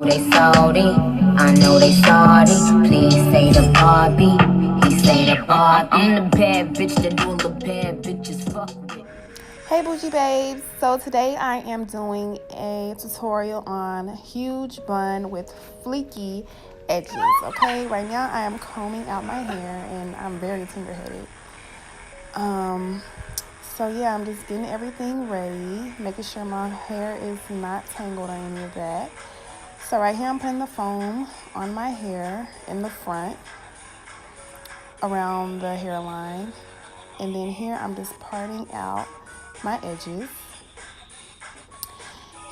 They salty, I know they salty. Please say the Barbie, he say the Barbie. I'm the bad bitch that all the bad bitches fuck with. Hey Boujee Babes, so today I am doing a tutorial on huge bun with fleeky edges. Okay, right now I am combing out my hair and I'm very tender-headed. So yeah, I'm just getting everything ready, making sure my hair is not tangled or any of that. So right here I'm putting the foam on my hair in the front around the hairline, and then here I'm just parting out my edges.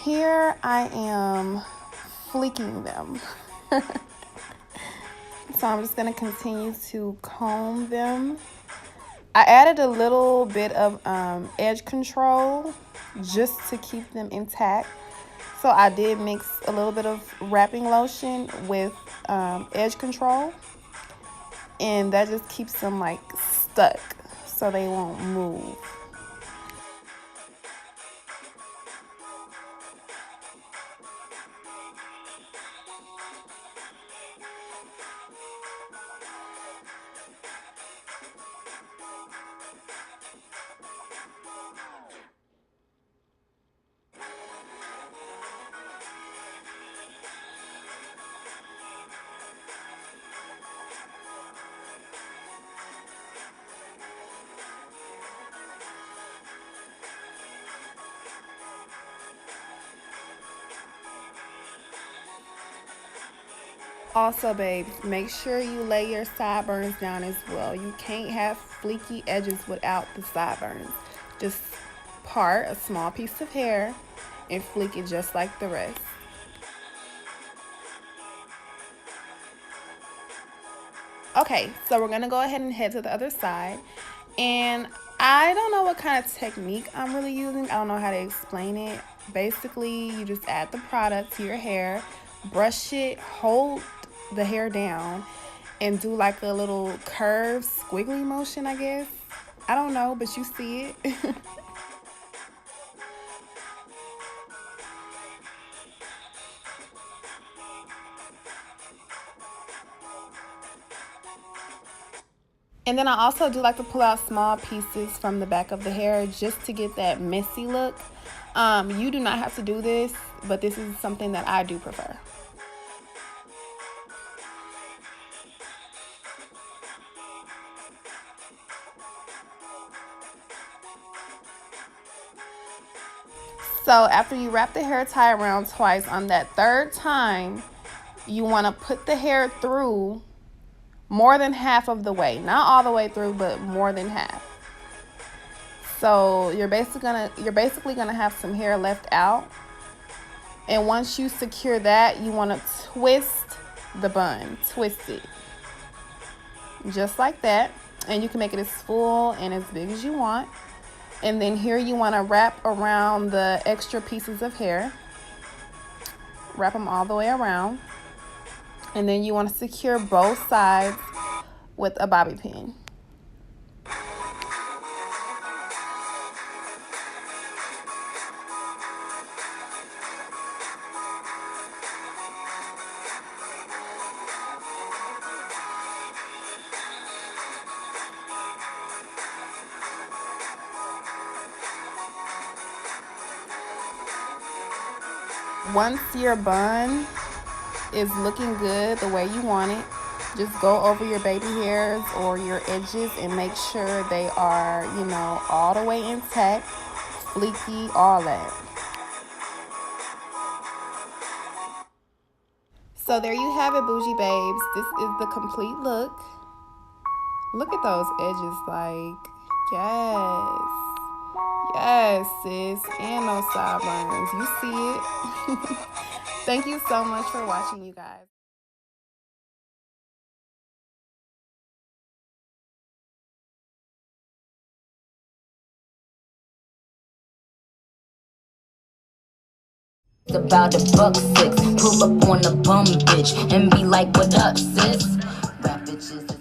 Here I am fleeking them. So I'm just going to continue to comb them. I added a little bit of edge control just to keep them intact. So I did mix a little bit of wrapping lotion with edge control, and that just keeps them like stuck so they won't move. Also, babes, make sure you lay your sideburns down as well. You can't have fleeky edges without the sideburns. Just part a small piece of hair and fleek it just like the rest. Okay, so we're going to go ahead and head to the other side. And I don't know what kind of technique I'm really using. I don't know how to explain it. Basically, you just add the product to your hair, brush it, hold the hair down, and do like a little curved squiggly motion, I guess. I don't know, but you see it. And then I also do like to pull out small pieces from the back of the hair just to get that messy look. You do not have to do this, but this is something that I do prefer. So after you wrap the hair tie around twice, on that third time, you want to put the hair through more than half of the way. Not all the way through, but more than half. So you're basically gonna have some hair left out. And once you secure that, you want to twist the bun. Twist it. Just like that. And you can make it as full and as big as you want. And then here you want to wrap around the extra pieces of hair. Wrap them all the way around. And then you want to secure both sides with a bobby pin. Once your bun is looking good the way you want it, just go over your baby hairs or your edges and make sure they are, all the way intact, fleeky, all that. So there you have it, Boujee Babes. This is the complete look. Look at those edges, like, yes. Yes, sis, and those sideburns. You see it. Thank you so much for watching, you guys. About $1.6, pull up on a bum bitch and be like, what up, sis? Rap bitches.